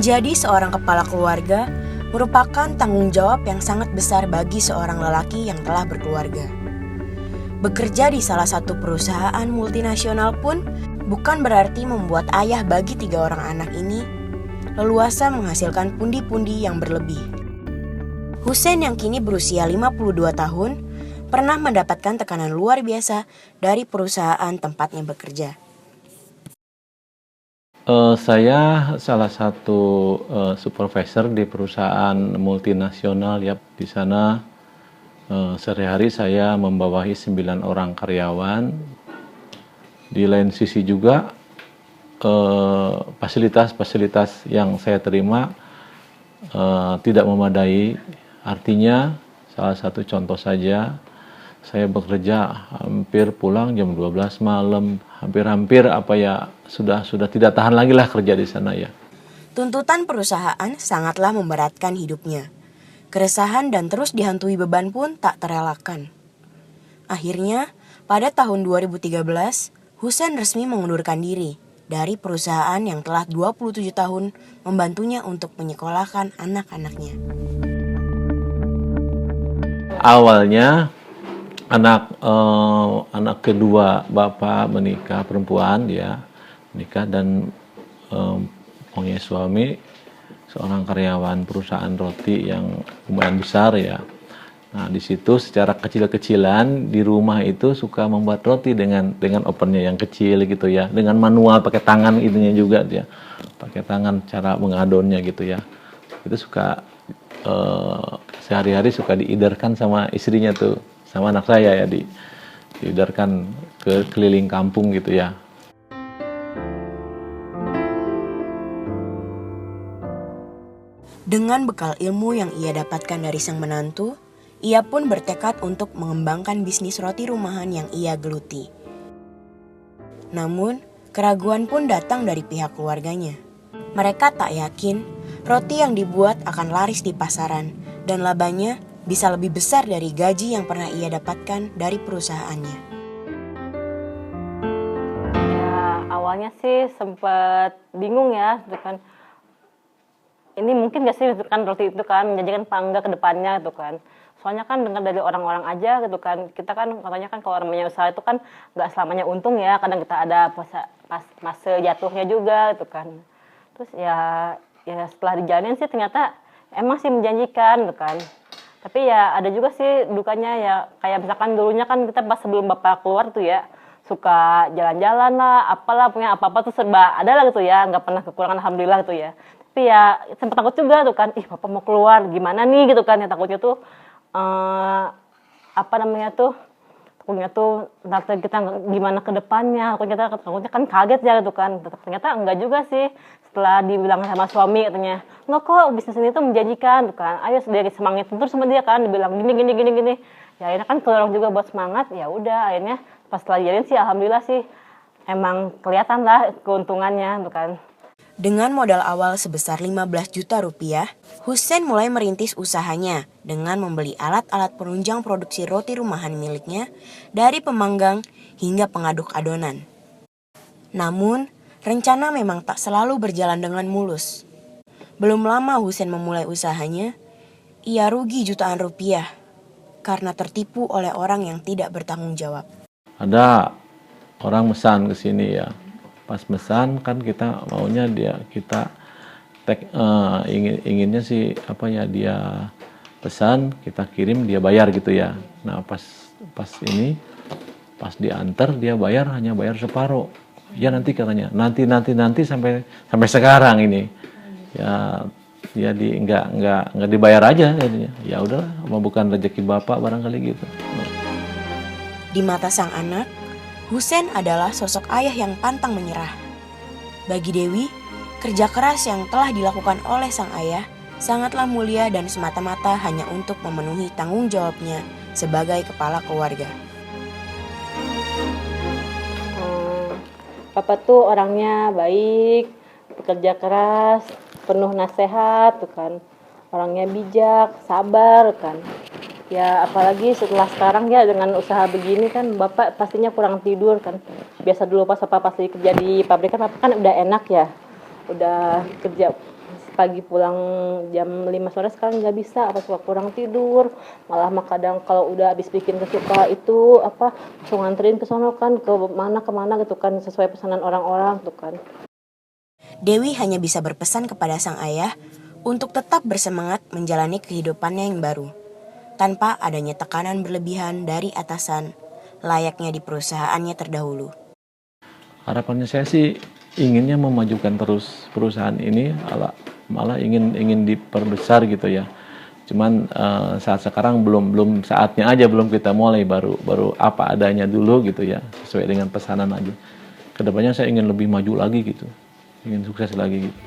Menjadi seorang kepala keluarga merupakan tanggung jawab yang sangat besar bagi seorang lelaki yang telah berkeluarga. Bekerja di salah satu perusahaan multinasional pun bukan berarti membuat ayah bagi 3 orang anak ini leluasa menghasilkan pundi-pundi yang berlebih. Hussein yang kini berusia 52 tahun pernah mendapatkan tekanan luar biasa dari perusahaan tempatnya bekerja. Saya salah satu supervisor di perusahaan multinasional ya. Di sana sehari-hari saya membawahi 9 orang karyawan. Di lain sisi juga fasilitas-fasilitas yang saya terima tidak memadai. Artinya salah satu contoh saja, saya bekerja hampir pulang jam 12 malam, hampir sudah tidak tahan lagi lah kerja di sana ya. Tuntutan perusahaan sangatlah memberatkan hidupnya. Keresahan dan terus dihantui beban pun tak terelakkan. Akhirnya, pada tahun 2013, Hussein resmi mengundurkan diri dari perusahaan yang telah 27 tahun membantunya untuk menyekolahkan anak-anaknya. Awalnya anak kedua bapak menikah, perempuan dia menikah dan punya suami seorang karyawan perusahaan roti yang lumayan besar ya. Nah di situ secara kecil-kecilan di rumah itu suka membuat roti dengan ovennya yang kecil gitu ya, dengan manual pakai tangan itunya juga dia, pakai tangan cara mengadonnya gitu ya. Itu suka sehari-hari suka diidarkan sama istrinya tuh, sama anak saya ya, diidarkan ke keliling kampung gitu ya. Dengan bekal ilmu yang ia dapatkan dari sang menantu, ia pun bertekad untuk mengembangkan bisnis roti rumahan yang ia geluti. Namun, keraguan pun datang dari pihak keluarganya. Mereka tak yakin roti yang dibuat akan laris di pasaran dan labanya bisa lebih besar dari gaji yang pernah ia dapatkan dari perusahaannya. Ya, awalnya sih sempat bingung ya, gitu kan. Ini mungkin gak sih kan roti itu kan menjanjikan apa enggak ke depannya gitu kan. Soalnya kan dengar dari orang-orang aja gitu kan. Kita kan katanya kan kalau orang punya usaha itu kan gak selamanya untung ya. Kadang kita ada pas masa jatuhnya juga gitu kan. Terus ya setelah dijalanin sih ternyata emang sih menjanjikan gitu kan. Tapi ya ada juga sih dukanya ya. Kayak misalkan dulunya kan kita pas sebelum bapak keluar tuh ya suka jalan-jalan lah, apalah punya apa-apa tuh serba ada lah gitu ya. Gak pernah kekurangan alhamdulillah gitu ya. Tapi ya sempat takut juga tuh kan, bapak mau keluar gimana nih gitu kan, ya takutnya tuh takutnya tuh nanti kita gimana ke depannya, takutnya kan kaget ya gitu kan. Ternyata enggak juga sih, setelah dibilang sama suami katanya, enggak kok bisnis ini tuh menjanjikan tuh kan, ayo dari semangat terus sama dia kan, dibilang gini. Ya akhirnya kan kedorong juga buat semangat, ya udah akhirnya pas setelah dijalin sih alhamdulillah sih emang kelihatan lah keuntungannya tuh kan. Dengan modal awal sebesar 15 juta rupiah, Hussein mulai merintis usahanya dengan membeli alat-alat penunjang produksi roti rumahan miliknya dari pemanggang hingga pengaduk adonan. Namun, rencana memang tak selalu berjalan dengan mulus. Belum lama Hussein memulai usahanya, ia rugi jutaan rupiah karena tertipu oleh orang yang tidak bertanggung jawab. Ada orang mesan ke sini ya. Pas mesan kan kita maunya inginnya sih dia pesan kita kirim dia bayar gitu ya. Nah pas diantar dia hanya bayar separuh ya, nanti katanya nanti sampai sekarang ini ya dia nggak dibayar aja katanya. Ya udahlah, mau bukan rezeki bapak barangkali gitu. Di mata sang anak, Hussein adalah sosok ayah yang pantang menyerah. Bagi Dewi, kerja keras yang telah dilakukan oleh sang ayah sangatlah mulia dan semata-mata hanya untuk memenuhi tanggung jawabnya sebagai kepala keluarga. Papa tuh orangnya baik, bekerja keras, penuh nasihat tuh kan. Orangnya bijak, sabar kan. Ya apalagi setelah sekarang ya dengan usaha begini kan bapak pastinya kurang tidur kan. Biasa dulu pas bapak pasti kerja di pabrik kan bapak kan udah enak ya, udah kerja pagi pulang jam 5 sore sekarang nggak bisa, apa suka kurang tidur, malah mah kadang kalau udah habis bikin kesuka itu langsung nganterin ke sono kan, kemana gitu kan, sesuai pesanan orang-orang tuh kan. Dewi hanya bisa berpesan kepada sang ayah untuk tetap bersemangat menjalani kehidupannya yang baru, tanpa adanya tekanan berlebihan dari atasan, layaknya di perusahaannya terdahulu. Harapannya saya sih inginnya memajukan terus perusahaan ini, malah ingin diperbesar gitu ya. Cuman saat sekarang belum saatnya aja, belum kita mulai, baru apa adanya dulu gitu ya, sesuai dengan pesanan aja. Kedepannya saya ingin lebih maju lagi gitu, ingin sukses lagi gitu.